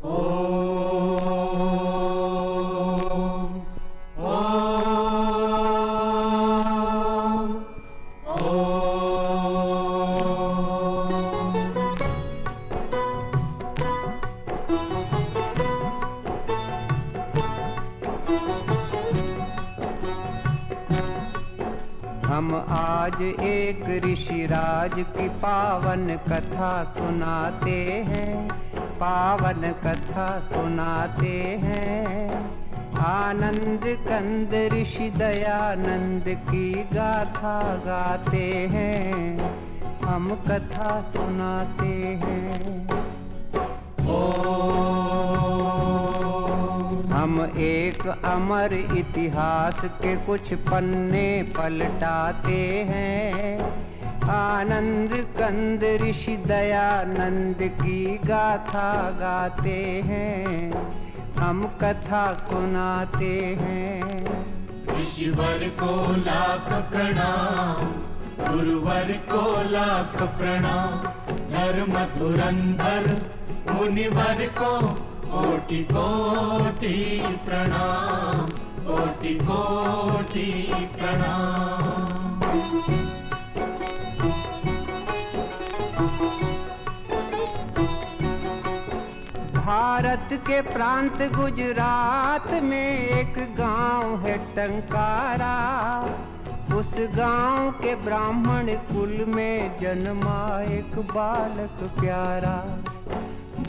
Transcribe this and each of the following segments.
हम आज एक ऋषिराज की पावन कथा सुनाते हैं, पावन कथा सुनाते हैं। आनंद कंद ऋषि दयानंद की गाथा गाते हैं, हम कथा सुनाते हैं। हम एक अमर इतिहास के कुछ पन्ने पलटाते हैं। आनंद कंद ऋषि दयानंद की गाथा गाते हैं, हम कथा सुनाते हैं। ऋषिवर को लाख प्रणाम, गुरुवर को लाख प्रणाम। धर्म धुरंधर मुनिवर को कोटि कोटि प्रणाम, कोटि कोटि प्रणाम। भारत के प्रांत गुजरात में एक गांव है टंकारा। उस गांव के ब्राह्मण कुल में जन्मा एक बालक प्यारा।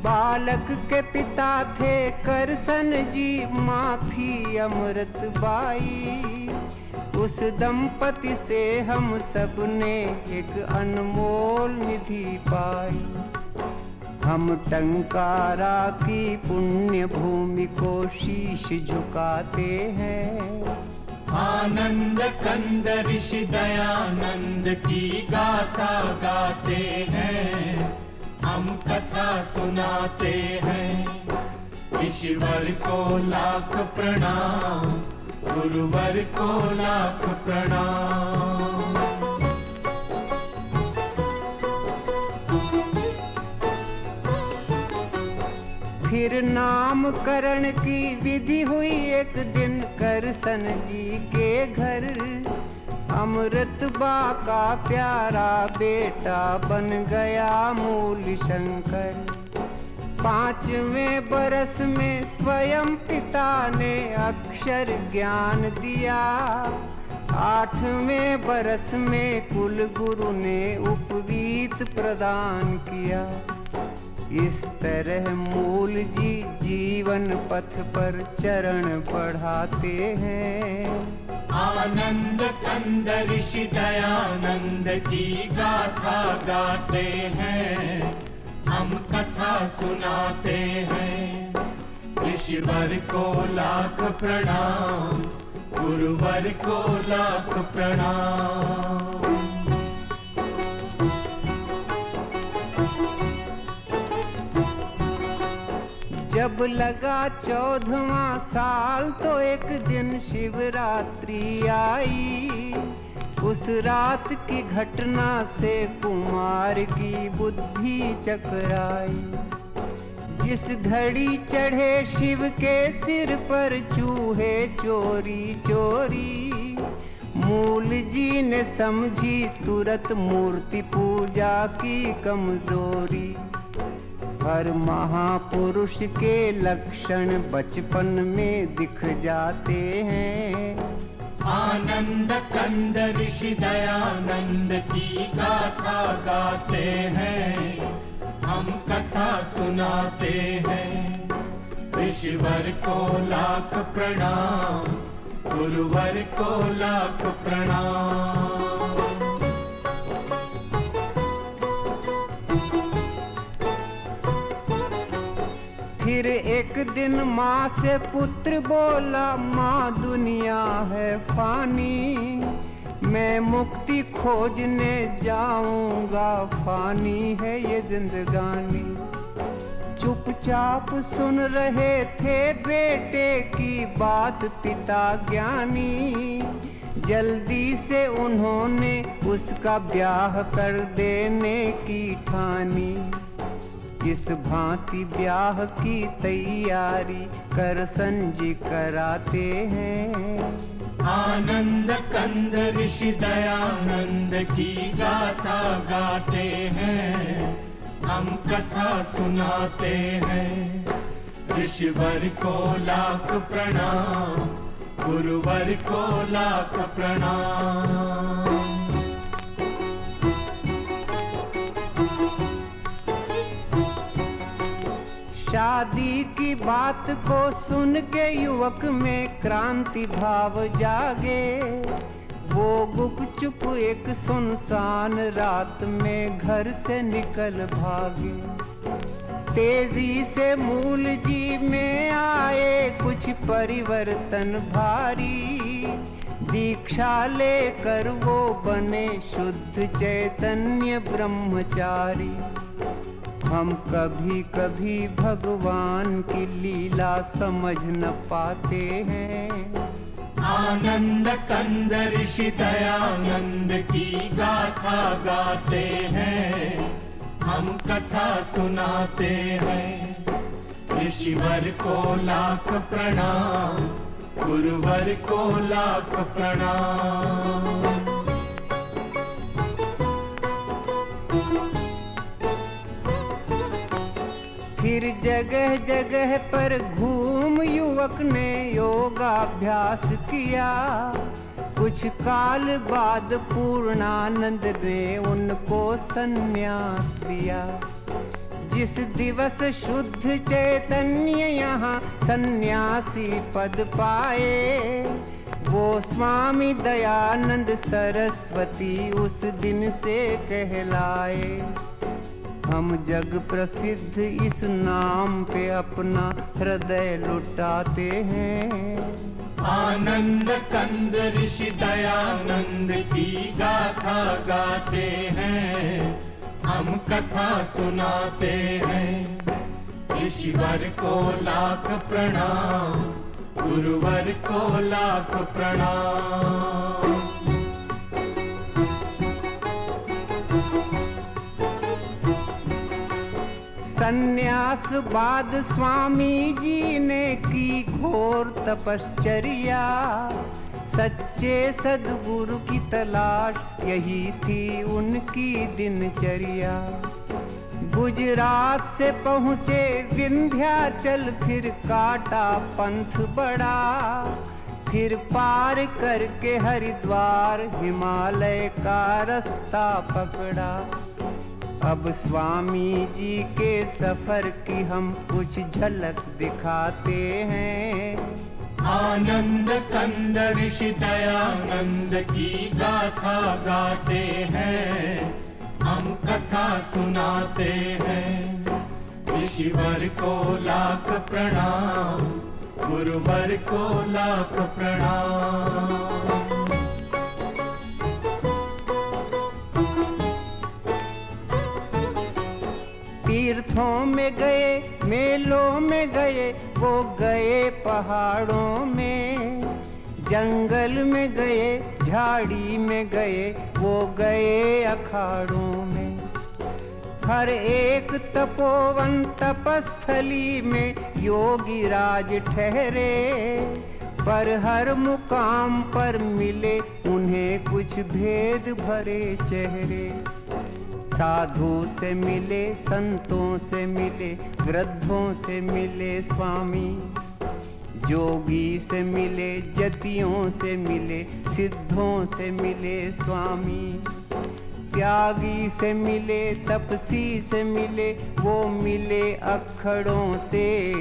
बालक के पिता थे करसन जी, माँ थी अमृत बाई। उस दंपति से हम सब ने एक अनमोल निधि पाई। हम टंकारा की पुण्य भूमि को शीश झुकाते हैं। आनंद कंद ऋषि दयानंद की गाथा गाते हैं, हम कथा सुनाते हैं। ऋषिवर को लाख प्रणाम, गुरुवर को लाख प्रणाम। फिर नामकरण की विधि हुई एक दिन करसन जी के घर। अमृतबा का प्यारा बेटा बन गया मूल शंकर। 5वें बरस में स्वयं पिता ने अक्षर ज्ञान दिया। 8वें बरस में कुल गुरु ने उपवीत प्रदान किया। इस तरह मूल जी जीवन पथ पर चरण बढ़ाते हैं। आनंद कंद ऋषि दयानंद की गाथा गाते हैं, हम कथा सुनाते हैं। ऋषिवर को लाख प्रणाम, गुरुवर को लाख प्रणाम। जब लगा 14वां साल तो एक दिन शिवरात्रि आई। उस रात की घटना से कुमार की बुद्धि चकराई। जिस घड़ी चढ़े शिव के सिर पर चूहे चोरी चोरी। मूल जी ने समझी तुरंत मूर्ति पूजा की कमजोरी। हर महापुरुष के लक्षण बचपन में दिख जाते हैं। आनंद कंद ऋषि दयानंद की गाथा गाते हैं, हम कथा सुनाते हैं। ऋषिवर को लाख प्रणाम, गुरुवर को लाख प्रणाम। फिर एक दिन माँ से पुत्र बोला, माँ दुनिया है फानी। मैं मुक्ति खोजने जाऊंगा, फानी है ये जिंदगानी। चुपचाप सुन रहे थे बेटे की बात पिता ज्ञानी। जल्दी से उन्होंने उसका ब्याह कर देने की ठानी। इस भांति ब्याह की तैयारी करसन जी कराते हैं। आनंद कंद ऋषि दयानंद की गाथा गाते हैं, हम कथा सुनाते हैं। ऋषिवर को लाख प्रणाम, गुरुवर को लाख प्रणाम। शादी की बात को सुन के युवक में क्रांति भाव जागे। वो गुपचुप एक सुनसान रात में घर से निकल भागे। तेजी से मूल जी में आए कुछ परिवर्तन भारी। दीक्षा लेकर वो बने शुद्ध चैतन्य ब्रह्मचारी। हम कभी कभी भगवान की लीला समझ न पाते हैं। आनंद कंद ऋषि दयानंद की गाथा गाते हैं, हम कथा सुनाते हैं। ऋषिवर को लाख प्रणाम, गुरुवर को लाख प्रणाम। फिर जगह जगह पर घूम युवक ने योगाभ्यास किया। कुछ काल बाद पूर्णानंद ने उनको संन्यास दिया। जिस दिवस शुद्ध चैतन्य यहाँ सन्यासी पद पाए, वो स्वामी दयानंद सरस्वती उस दिन से कहलाए। हम जग प्रसिद्ध इस नाम पे अपना हृदय लुटाते हैं। आनंद कंद ऋषि दयानंद की गाथा गाते हैं, हम कथा सुनाते हैं। ऋषिवर को लाख प्रणाम, गुरुवर को लाख प्रणाम। संन्यास बाद स्वामी जी ने की घोर तपश्चर्या। सच्चे सद्गुरु की तलाश यही थी उनकी दिनचर्या। गुजरात से पहुँचे विंध्याचल, फिर काटा पंथ बड़ा। फिर पार करके हरिद्वार हिमालय का रास्ता पकड़ा। अब स्वामी जी के सफर की हम कुछ झलक दिखाते हैं। आनंद कंद ऋषि दयानंद की गाथा गाते हैं, हम कथा सुनाते हैं। ऋषिवर को लाख प्रणाम, गुरुवर को लाख प्रणाम। तीर्थों में गए, मेलों में गए, वो गए पहाड़ों में। जंगल में गए, झाड़ी में गए, वो गए अखाड़ों में। हर एक तपोवन तपस्थली में योगी राज ठहरे। पर हर मुकाम पर मिले उन्हें कुछ भेद भरे चेहरे। साधु से मिले, संतों से मिले, वृद्धों से मिले स्वामी। जोगी से मिले, जतियों से मिले, सिद्धों से मिले स्वामी। त्यागी से मिले, तपसी से मिले, वो मिले अखड़ों से।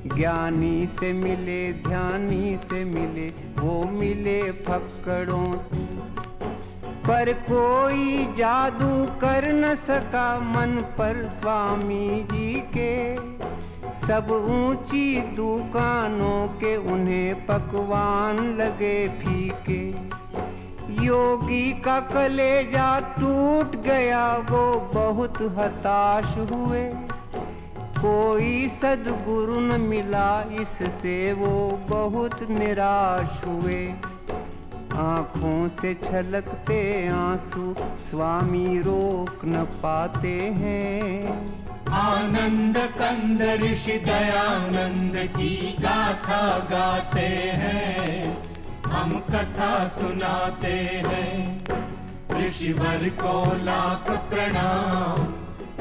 ज्ञानी से मिले, ध्यानी से मिले, वो मिले फक्कड़ों से। पर कोई जादू कर न सका मन पर स्वामी जी के। सब ऊंची दुकानों के उन्हें पकवान लगे फीके। योगी का कलेजा टूट गया, वो बहुत हताश हुए। कोई सद्गुरु न मिला, इससे वो बहुत निराश हुए। आँखों से छलकते आंसू स्वामी रोक न पाते हैं। आनंद कंद ऋषि दयानंद की गाथा गाते हैं, हम कथा सुनाते हैं। ऋषिवर को लाख प्रणाम,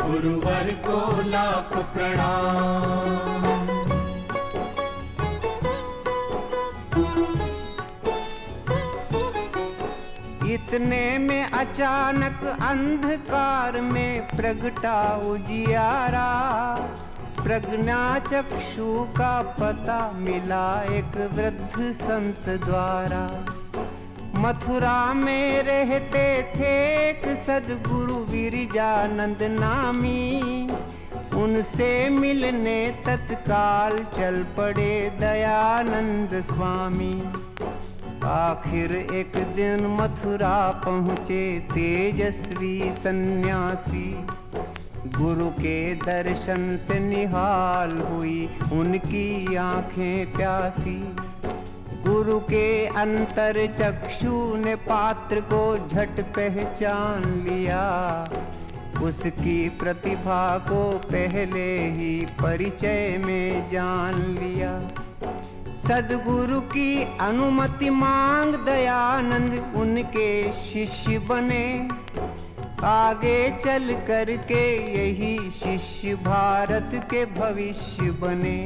गुरुवर को लाख प्रणाम। इतने में अचानक अंधकार में प्रगटा उजियारा, प्रज्ञा चक्षु का पता मिला एक वृद्ध संत द्वारा। मथुरा में रहते थे एक सद्गुरु विरजानंद नामी, उनसे मिलने तत्काल चल पड़े दयानंद स्वामी। आखिर एक दिन मथुरा पहुँचे तेजस्वी सन्यासी, गुरु के दर्शन से निहाल हुई उनकी आंखें प्यासी। गुरु के अंतर चक्षु ने पात्र को झट पहचान लिया, उसकी प्रतिभा को पहले ही परिचय में जान लिया। सद्गुरु की अनुमति मांग दयानंद उनके शिष्य बने, आगे चल कर के यही शिष्य भारत के भविष्य बने।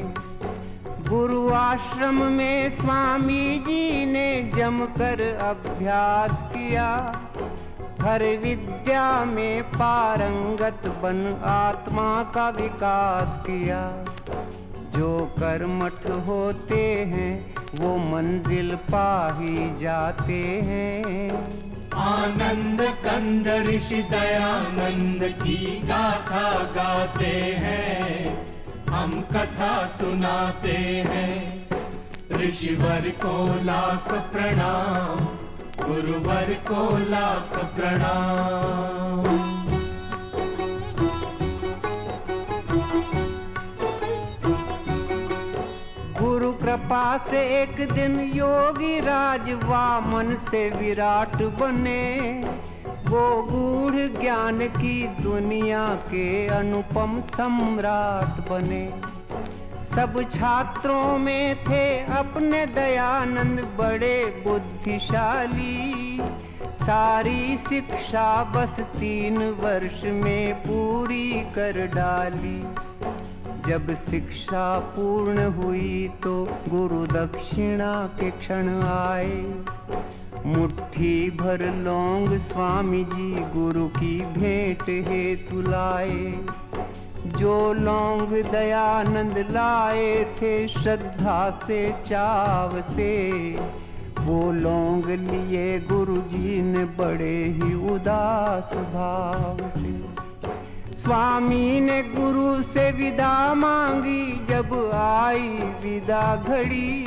गुरु आश्रम में स्वामी जी ने जमकर अभ्यास किया, हर विद्या में पारंगत बन आत्मा का विकास किया। जो कर्मठ होते हैं वो मंजिल पा ही जाते हैं। आनंद कंद ऋषि दयानंद की गाथा गाते हैं, हम कथा सुनाते हैं। ऋषिवर को लाख प्रणाम, गुरुवर को लाख प्रणाम। गुरु कृपा से एक दिन योगी राज वामन से विराट बने, वो गूढ़ ज्ञान की दुनिया के अनुपम सम्राट बने। सब छात्रों में थे अपने दयानंद बड़े बुद्धिशाली, सारी शिक्षा बस 3 वर्ष में पूरी कर डाली। जब शिक्षा पूर्ण हुई तो गुरु दक्षिणा के क्षण आए, मुट्ठी भर लौंग स्वामी जी गुरु की भेंट हेतु लाए। जो लौंग दयानंद लाए थे श्रद्धा से चाव से, वो लौंग लिए गुरु जी ने बड़े ही उदास भाव से। स्वामी ने गुरु से विदा मांगी, जब आई विदा घड़ी,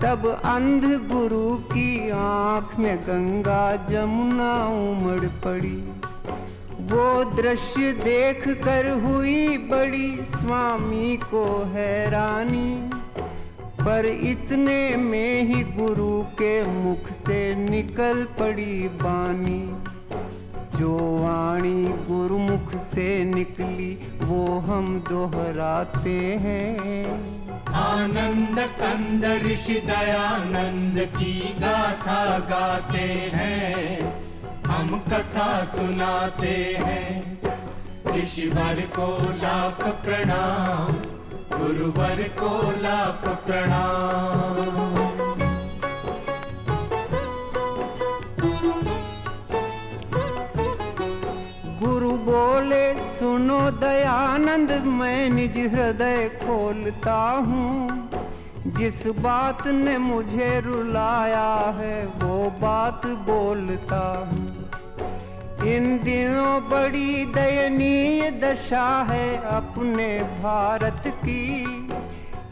तब अंध गुरु की आंख में गंगा जमुना उमड़ पड़ी। वो दृश्य देख कर हुई बड़ी स्वामी को हैरानी, पर इतने में ही गुरु के मुख से निकल पड़ी बानी। जो वाणी गुरुमुख से निकली वो हम दोहराते हैं। आनंद कंद ऋषि दयानंद की गाथा गाते हैं, हम कथा सुनाते हैं। ऋषिवर को लाख प्रणाम, गुरुवर को लाख प्रणाम। गुरु बोले सुनो दयानंद, मैं निज हृदय खोलता हूँ। जिस बात ने मुझे रुलाया है वो बात बोलता हूँ। इन दिनों बड़ी दयनीय दशा है अपने भारत की,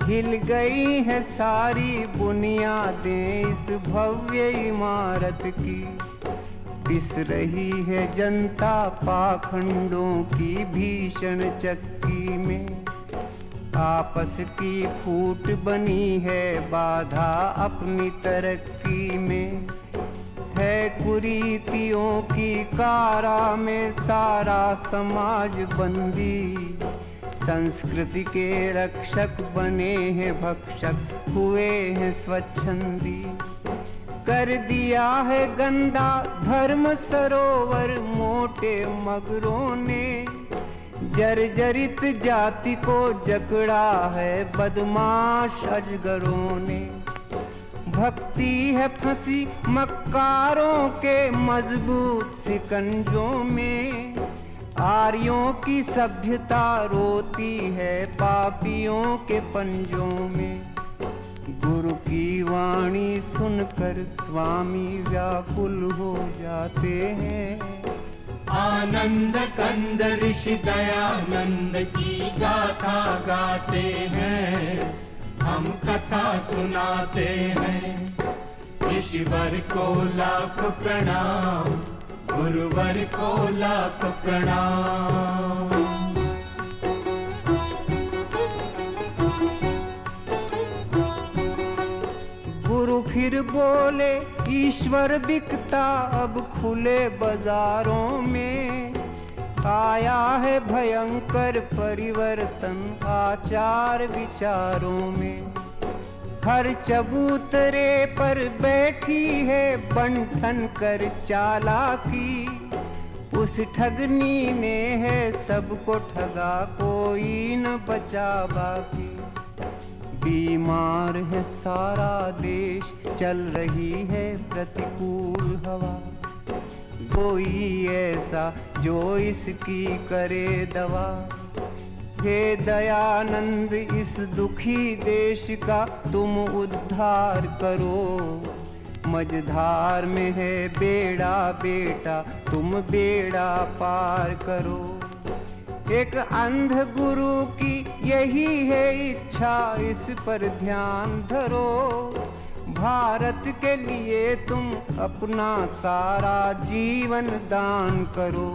हिल गई है सारी बुनियादें इस भव्य इमारत की। पिस रही है जनता पाखंडों की भीषण चक्की में, आपस की फूट बनी है बाधा अपनी तरक्की में। है कुरीतियों की कारा में सारा समाज बंदी, संस्कृति के रक्षक बने हैं भक्षक, हुए हैं स्वच्छंदी। कर दिया है गंदा धर्म सरोवर मोटे मगरों ने, जर्जरित जाति को जकड़ा है बदमाश अजगरों ने। भक्ति है फंसी मक्कारों के मजबूत सिकंजों में, आर्यों की सभ्यता रोती है पापियों के पंजों में। गुरु की वाणी सुनकर स्वामी व्याकुल हो जाते हैं। आनंद कंद ऋषि दयानंद की गाथा गाते हैं, हम कथा सुनाते हैं। ऋषिवर को लाख प्रणाम, गुरुवर को लाख प्रणाम। गुरु फिर बोले ईश्वर बिकता अब खुले बाजारों में, आया है भयंकर परिवर्तन आचार विचारों में। हर चबूतरे पर बैठी है बंठन कर चालाकी, उस ठगनी ने है सबको ठगा कोई न बचा बाकी। बीमार है सारा देश चल रही है प्रतिकूल हवा, कोई ऐसा जो इसकी करे दवा। हे दयानंद इस दुखी देश का तुम उद्धार करो, मझधार में है बेड़ा बेटा तुम बेड़ा पार करो। एक अंध गुरु की यही है इच्छा, इस पर ध्यान धरो। भारत के लिए तुम अपना सारा जीवन दान करो।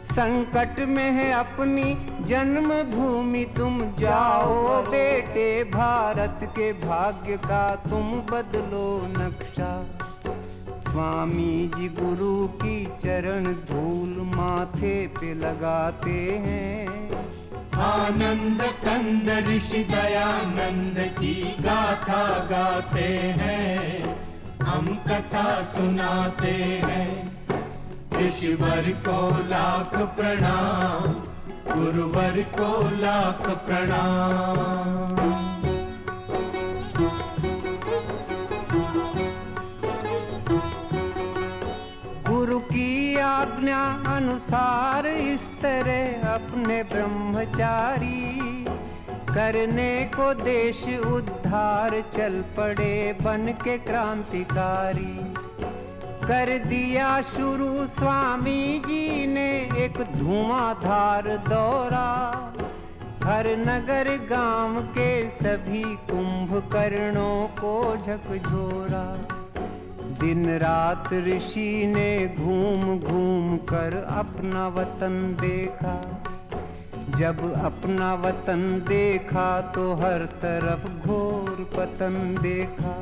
संकट में है अपनी जन्मभूमि तुम जाओ बेटे, भारत के भाग्य का तुम बदलो नक्शा। स्वामी जी गुरु की चरण धूल माथे पे लगाते हैं। आनंद कंद ऋषि दयानंद की गाथा गाते हैं, हम कथा सुनाते हैं। ऋषिवर को लाख प्रणाम, गुरुवर को लाख प्रणाम। गुरु की आज्ञा अनुसार इस तरह अपने ब्रह्मचारी, करने को देश उद्धार चल पड़े बन के क्रांतिकारी। कर दिया शुरू स्वामी जी ने एक धुआंधार दौरा, हर नगर गांव के सभी कुंभकर्णों को झकझोरा। दिन रात ऋषि ने घूम घूम कर अपना वतन देखा, जब अपना वतन देखा तो हर तरफ घोर पतन देखा।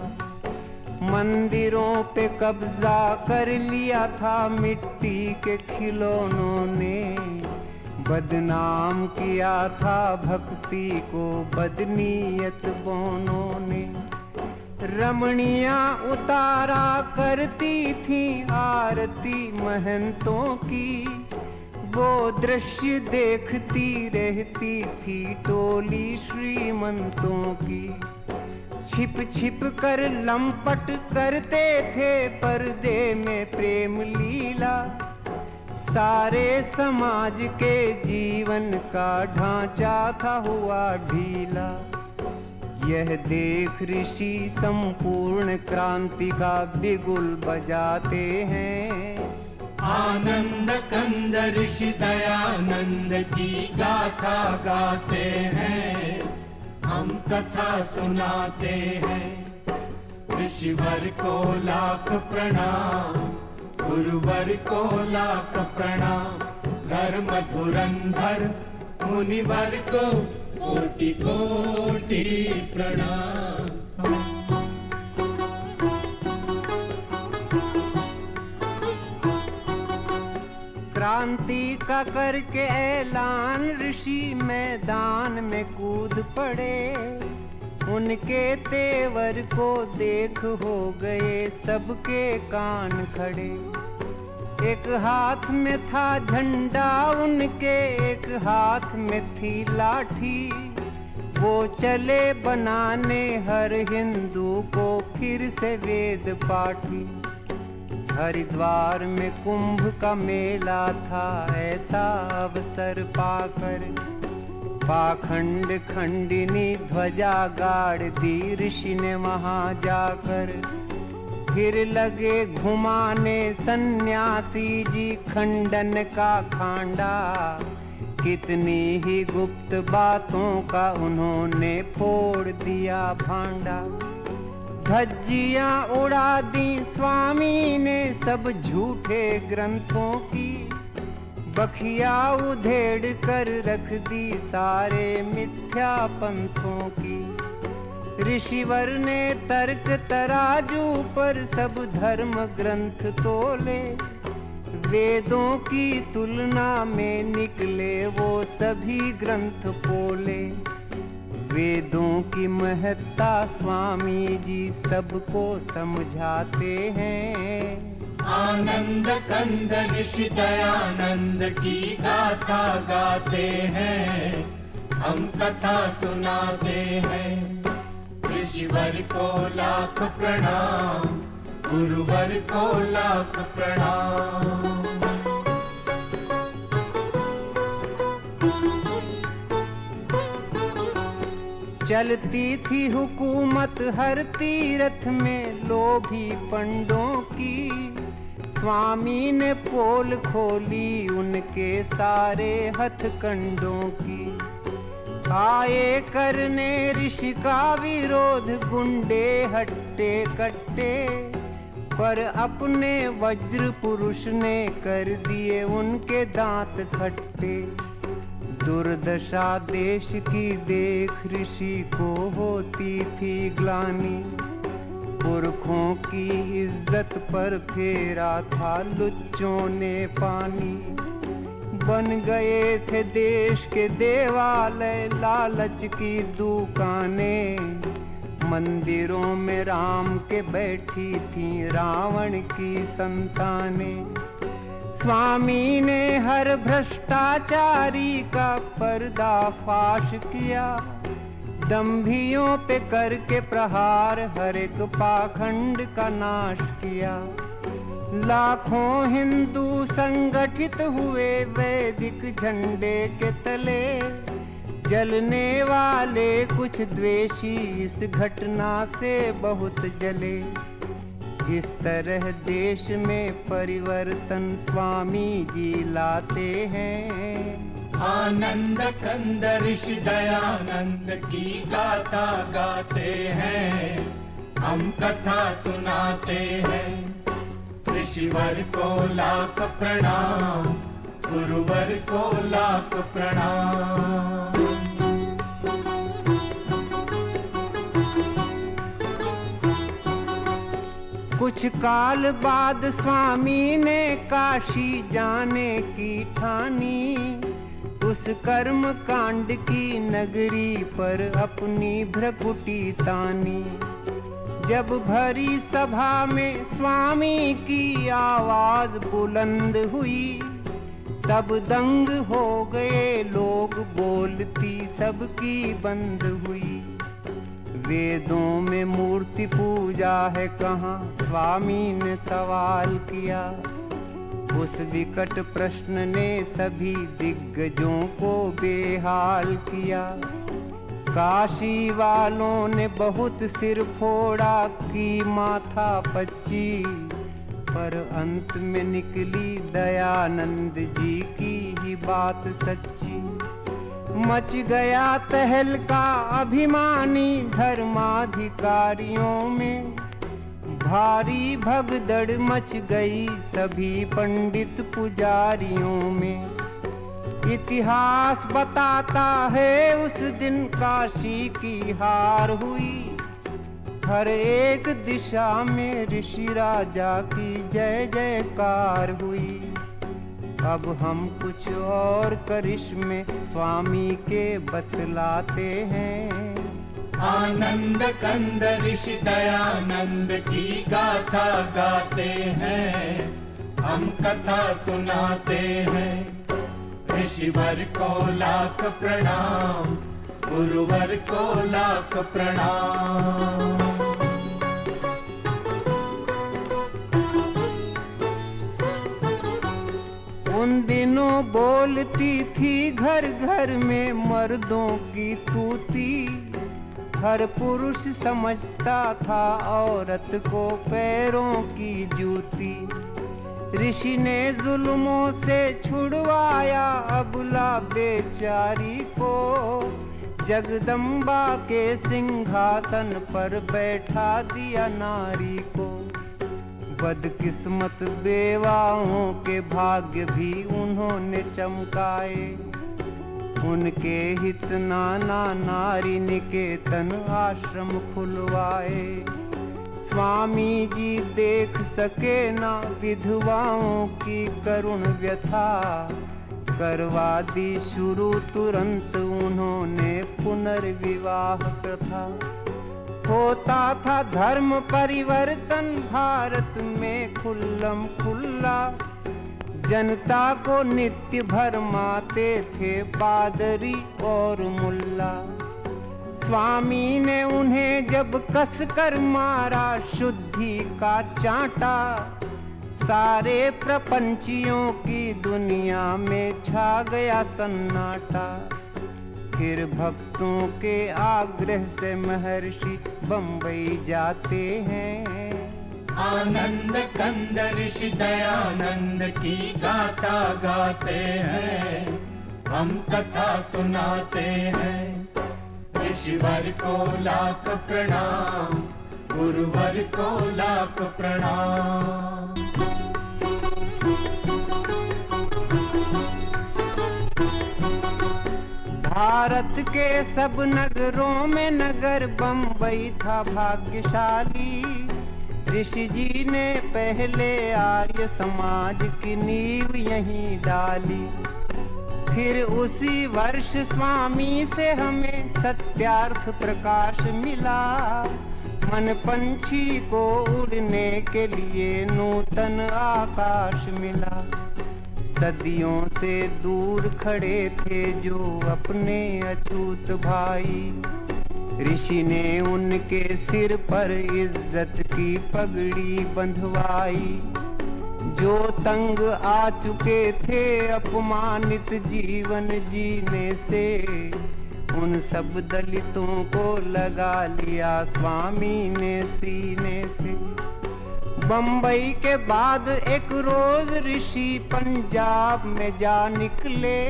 मंदिरों पे कब्जा कर लिया था मिट्टी के खिलौनों ने, बदनाम किया था भक्ति को बदनीयत बोनों ने। रमणियां उतारा करती थी आरती महंतों की, वो दृश्य देखती रहती थी टोली श्रीमंतों की। छिप छिप कर लंपट करते थे पर्दे में प्रेम लीला, सारे समाज के जीवन का ढांचा था हुआ ढीला। यह देख ऋषि संपूर्ण क्रांति का बिगुल बजाते हैं। आनंद कंद ऋषि दयानंद की गाथा गाते हैं, हम कथा सुनाते हैं। ऋषिवर को लाख प्रणाम, गुरुवर को लाख प्रणाम। धर्म धुरंधर मुनिवर को कोटि कोटि प्रणाम। क्रांति का करके ऐलान ऋषि मैदान में कूद पड़े। उनके तेवर को देख हो गए सबके कान खड़े। एक हाथ में था झंडा उनके, एक हाथ में थी लाठी। वो चले बनाने हर हिंदू को फिर से वेद पाठी। हरिद्वार में कुंभ का मेला था, ऐसा अवसर पाकर पाखंड खंडिनी ध्वजा गाड़ दी ऋषि ने वहां जाकर। फिर लगे घुमाने सन्यासी जी खंडन का खांडा। कितनी ही गुप्त बातों का उन्होंने फोड़ दिया भांडा। धज्जियां उड़ा दी स्वामी ने सब झूठे ग्रंथों की। बखिया उधेड़ कर रख दी सारे मिथ्या पंथों की। ऋषिवर ने तर्क तराजू पर सब धर्म ग्रंथ तोले। वेदों की तुलना में निकले वो सभी ग्रंथ पोले। वेदों की महत्ता स्वामी जी सबको समझाते हैं। आनंद कंद ऋषि दयानंद की गाथा गाते हैं, हम कथा सुनाते हैं। ऋषिवर को लाख प्रणाम, गुरुवर को लाख प्रणाम। चलती थी हुकूमत हर तीर्थ में लोभी पंडों की। स्वामी ने पोल खोली उनके सारे हथकंडों की। आए करने ऋषि का विरोध गुंडे हट्टे कट्टे। पर अपने वज्र पुरुष ने कर दिए उनके दांत खट्टे। दुर्दशा देश की देख ऋषि को होती थी ग्लानि। पुरखों की इज्जत पर फेरा था लुच्चों ने पानी। बन गए थे देश के देवालय लालच की दुकानें। मंदिरों में राम के बैठी थी रावण की संतानें। स्वामी ने हर भ्रष्टाचारी का पर्दाफाश किया। दंभियों पे करके प्रहार हर एक पाखंड का नाश किया। लाखों हिंदू संगठित हुए वैदिक झंडे के तले। जलने वाले कुछ द्वेषी इस घटना से बहुत जले। इस तरह देश में परिवर्तन स्वामी जी लाते हैं। आनंद कंद ऋषि दयानंद की गाथा गाते हैं, हम कथा सुनाते हैं। ऋषिवर को लाख प्रणाम, गुरुवर को लाख प्रणाम। कुछ काल बाद स्वामी ने काशी जाने की ठानी। उस कर्म कांड की नगरी पर अपनी भ्रकुटी तानी। जब भरी सभा में स्वामी की आवाज बुलंद हुई। तब दंग हो गए लोग, बोलती सबकी बंद हुई। वेदों में मूर्ति पूजा है कहाँ, स्वामी ने सवाल किया। उस विकट प्रश्न ने सभी दिग्गजों को बेहाल किया। काशी वालों ने बहुत सिर फोड़ा की माथा पच्ची। पर अंत में निकली दयानंद जी की ही बात सच्ची। मच गया तहलका अभिमानी धर्माधिकारियों में। भारी भगदड़ मच गई सभी पंडित पुजारियों में। इतिहास बताता है उस दिन काशी की हार हुई। हर एक दिशा में ऋषि राजा की जय जयकार हुई। अब हम कुछ और करिश्मे स्वामी के बतलाते हैं। आनंद कंद ऋषि दयानंद की गाथा गाते हैं, हम कथा सुनाते हैं। ऋषिवर को लाख प्रणाम, गुरुवर को लाख प्रणाम। उन दिनों बोलती थी घर घर में मर्दों की तूती, हर पुरुष समझता था औरत को पैरों की जूती। ऋषि ने जुल्मों से छुड़वाया अबला बेचारी को, जगदम्बा के सिंहासन पर बैठा दिया नारी को। बदकिस्मत बेवाओं के भाग्य भी उन्होंने चमकाए, उनके हित नाना नारी निकेतन आश्रम खुलवाए। स्वामी जी देख सके ना विधवाओं की करुण व्यथा, करवा दी शुरू तुरंत उन्होंने पुनर्विवाह प्रथा। होता था धर्म परिवर्तन भारत में खुल्लम खुल्ला, जनता को नित्य भरमाते थे पादरी और मुल्ला। स्वामी ने उन्हें जब कस कर मारा शुद्धि का चांटा, सारे प्रपंचियों की दुनिया में छा गया सन्नाटा। फिर भक्तों के आग्रह से महर्षि बम्बई जाते हैं। आनंद कंद ऋषि दयानंद की गाथा गाते हैं, हम कथा सुनाते हैं। ऋषिवर को लाख प्रणाम, गुरुवर को लाख प्रणाम। भारत के सब नगरों में नगर बम्बई था भाग्यशाली। ऋषि जी ने पहले आर्य समाज की नींव यहीं डाली। फिर उसी वर्ष स्वामी से हमें सत्यार्थ प्रकाश मिला, मन पंछी को उड़ने के लिए नूतन आकाश मिला। सदियों से दूर खड़े थे जो अपने अछूत भाई, ऋषि ने उनके सिर पर इज्जत की पगड़ी बंधवाई। जो तंग आ चुके थे अपमानित जीवन जीने से, उन सब दलितों को लगा लिया स्वामी ने सीने से। बम्बई के बाद एक रोज ऋषि पंजाब में जा निकले,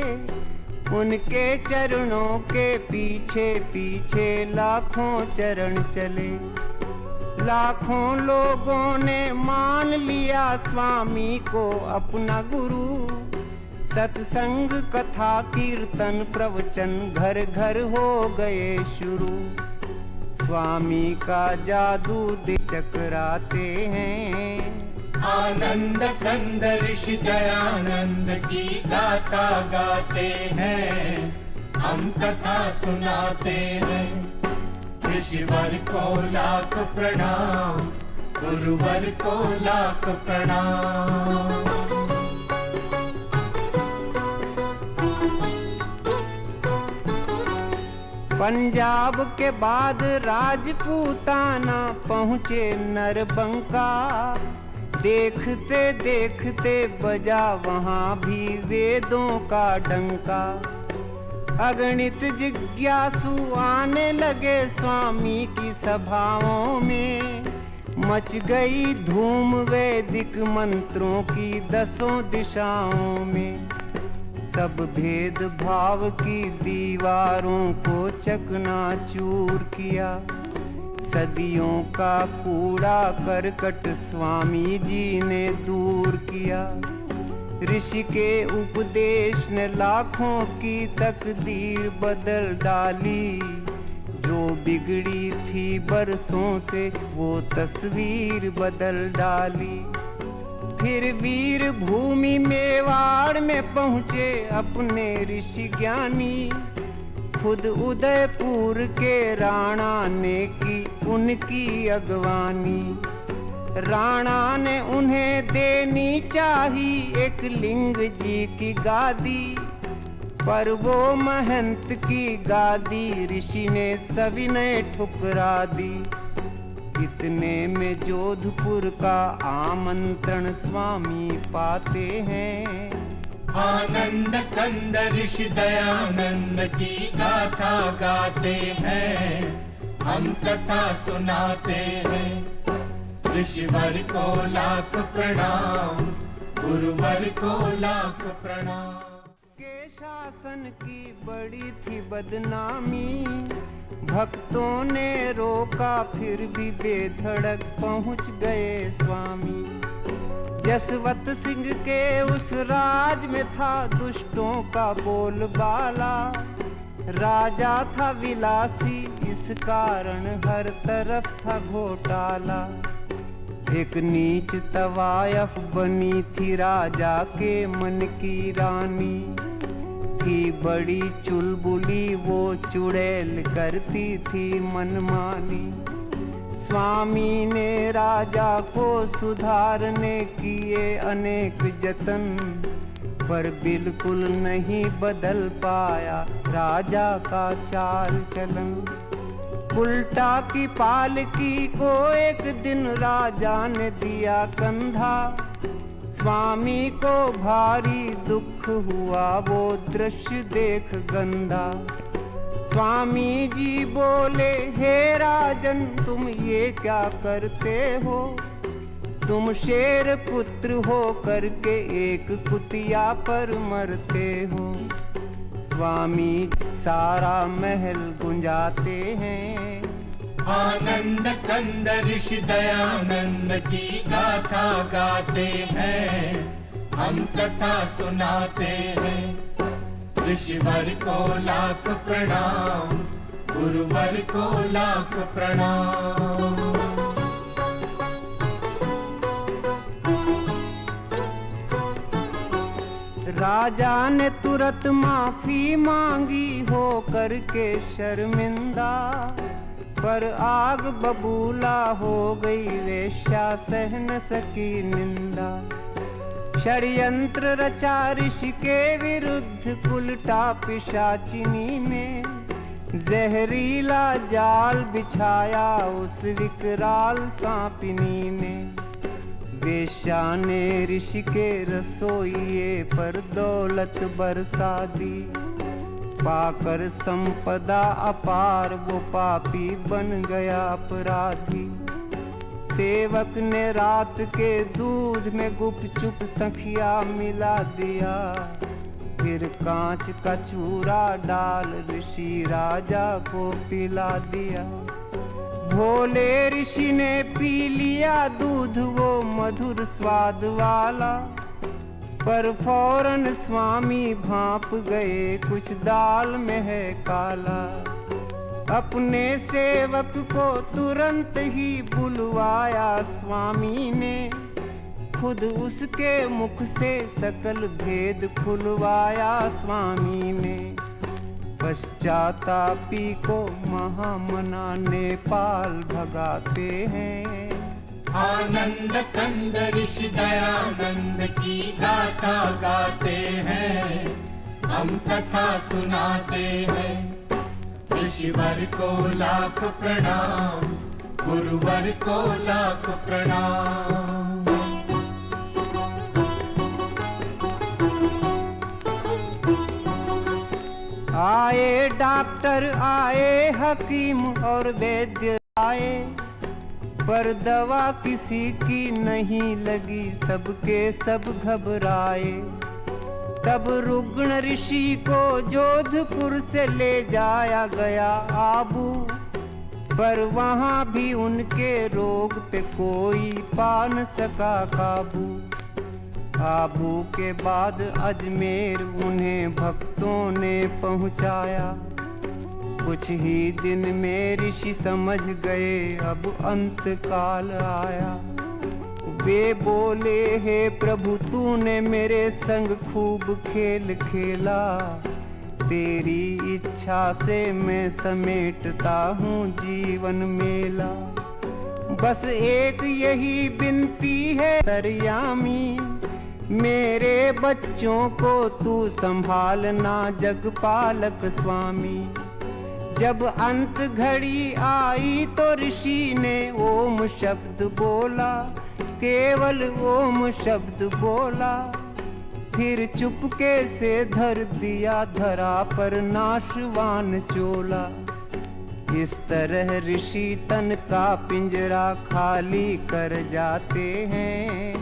उनके चरणों के पीछे पीछे लाखों चरण चले। लाखों लोगों ने मान लिया स्वामी को अपना गुरु, सत्संग कथा कीर्तन प्रवचन घर घर हो गए शुरू। स्वामी का जादू दे चकराते हैं। आनंद कंद ऋषि दयानंद की गाथा गाते हैं, हम कथा सुनाते हैं। ऋषिवर को लाख प्रणाम, गुरुवर को लाख प्रणाम। पंजाब के बाद राजपूताना पहुँचे नरबंका, देखते देखते बजा वहाँ भी वेदों का डंका। अगणित जिज्ञासु आने लगे स्वामी की सभाओं में, मच गई धूम वैदिक मंत्रों की 10 दिशाओं में। सब भेद भाव की दीवारों को चकनाचूर किया, सदियों का कूड़ा करकट स्वामी जी ने दूर किया। ऋषि के उपदेश ने लाखों की तकदीर बदल डाली, जो बिगड़ी थी बरसों से वो तस्वीर बदल डाली। फिर वीर भूमि मेवाड़ में पहुँचे अपने ऋषि ज्ञानी। खुद उदयपुर के राणा ने की उनकी अगवानी। राणा ने उन्हें देनी चाही एक लिंग जी की गादी, पर वो महंत की गादी ऋषि ने सविनय ठुकरा दी। इतने में जोधपुर का आमंत्रण स्वामी पाते हैं। आनंद कंद ऋषि दयानंद की गाथा गाते हैं, हम कथा सुनाते हैं। ऋषिवर को लाख प्रणाम, गुरुवर को लाख प्रणाम। के शासन की बड़ी थी बदनामी, भक्तों ने रोका फिर भी बेधड़क पहुंच गए स्वामी। जसवंत सिंह के उस राज में था दुष्टों का बोलबाला। राजा था विलासी, इस कारण हर तरफ था घोटाला। एक नीच तवायफ बनी थी राजा के मन की रानी। थी बड़ी चुलबुली, वो चुड़ैल करती थी मनमानी। स्वामी ने राजा को सुधारने किए अनेक जतन, पर बिल्कुल नहीं बदल पाया राजा का चाल चलन। उल्टा की पालकी को एक दिन राजा ने दिया कंधा। स्वामी को भारी दुख हुआ वो दृश्य देख गंदा। स्वामी जी बोले, हे राजन तुम ये क्या करते हो? तुम शेर पुत्र हो करके एक कुतिया पर मरते हो। स्वामी सारा महल गुंजाते हैं। आनंद कंद ऋषि दयानंद की गाथा गाते हैं, हम कथा सुनाते हैं। ऋषिवर को लाख प्रणाम, गुरुवर को लाख प्रणाम। राजा ने तुरंत माफी मांगी हो करके शर्मिंदा, पर आग बबूला हो गई वेश्या सह न सकी निंदा। षड्यंत्र रचा ऋषि के विरुद्ध उल्टा पिशाचिनी ने, जहरीला जाल बिछाया उस विकराल सांपिनी ने। वेश्या ने ऋषि के रसोइये पर दौलत बरसा दी, पाकर संपदा अपार वो पापी बन गया अपराधी। सेवक ने रात के दूध में गुपचुप सखिया मिला दिया, फिर कांच का चूरा डाल ऋषि राजा को पिला दिया। भोले ऋषि ने पी लिया दूध वो मधुर स्वाद वाला, पर फौरन स्वामी भांप गए कुछ दाल में है काला। अपने सेवक को तुरंत ही बुलवाया स्वामी ने, खुद उसके मुख से सकल भेद खुलवाया स्वामी ने। पश्चातापी को महामना नेपाल भगाते हैं। आनंद कंद ऋषि दयानंद की गाथा गाते हैं, हम कथा सुनाते हैं। ऋषिवर को लाख प्रणाम, गुरुवर को लाख प्रणाम। आए डॉक्टर आए हकीम और वैद्य आए, पर दवा किसी की नहीं लगी, सबके सब घबराए। तब रुग्ण ऋषि को जोधपुर से ले जाया गया आबू, पर वहाँ भी उनके रोग पे कोई पा न सका काबू। आबू के बाद अजमेर उन्हें भक्तों ने पहुँचाया। कुछ ही दिन में ऋषि समझ गए अब अंत काल आया। वे बोले, हे प्रभु तूने मेरे संग खूब खेल खेला, तेरी इच्छा से मैं समेटता हूँ जीवन मेला। बस एक यही विनती है सरयामी, मेरे बच्चों को तू संभालना जगपालक स्वामी। जब अंत घड़ी आई तो ऋषि ने ओम शब्द बोला, केवल ओम शब्द बोला, फिर चुपके से धर दिया धरा पर नाशवान चोला। इस तरह ऋषि तन का पिंजरा खाली कर जाते हैं।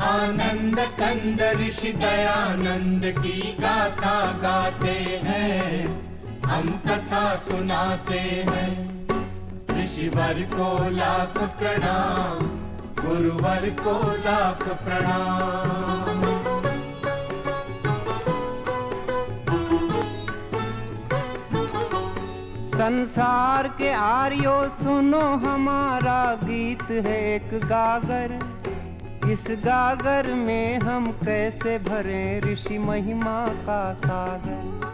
आनंद कंद ऋषि दयानंद की गाथा गाते हैं, हम कथा सुनाते हैं। ऋषिवर को लाख प्रणाम, गुरुवर को लाख प्रणाम। संसार के आर्यो सुनो, हमारा गीत है एक गागर। इस गागर में हम कैसे भरें ऋषि महिमा का सागर।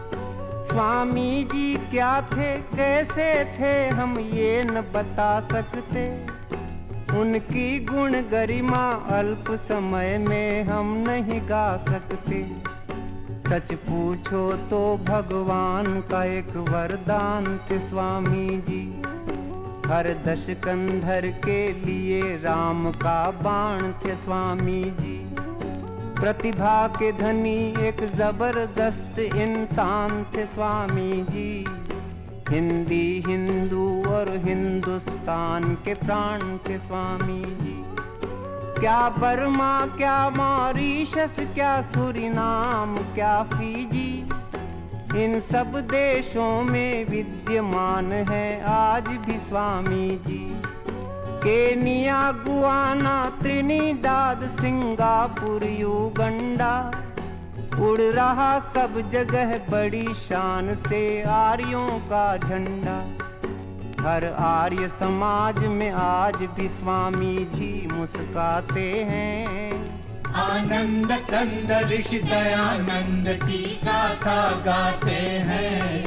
स्वामी जी क्या थे कैसे थे हम ये न बता सकते, उनकी गुण गरिमा अल्प समय में हम नहीं गा सकते। सच पूछो तो भगवान का एक वरदान थे स्वामी जी, हर दशकंधर के लिए राम का बाण थे स्वामी जी। प्रतिभा के धनी एक जबरदस्त इंसान थे स्वामी जी, हिंदी हिंदू और हिंदुस्तान के प्राण थे स्वामी जी। क्या बर्मा, क्या मॉरीशस, क्या सूरीनाम, क्या फीजी, इन सब देशों में विद्यमान है आज भी Swami ji. Kenya, Guyana, Trinidad, Singapore, Uganda, उड़ रहा सब जगह बड़ी शान से आर्यों का झंडा। हर आर्य समाज में आज भी स्वामी जी मुस्काते हैं। आनंद कंद ऋषि दयानंद की गाथा गाते हैं,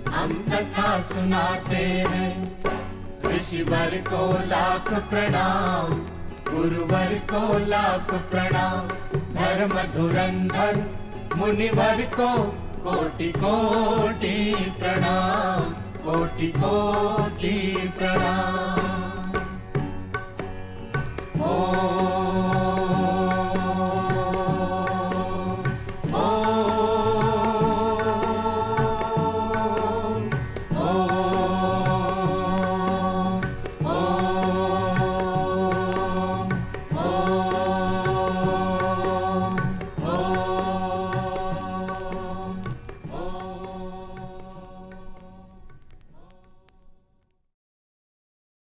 हम कथा सुनाते हैं। ऋषिवर को लाख प्रणाम, गुरुवर को लाख प्रणाम। धर्म धुरंधर मुनिवर को कोटि कोटि प्रणाम, कोटि कोटि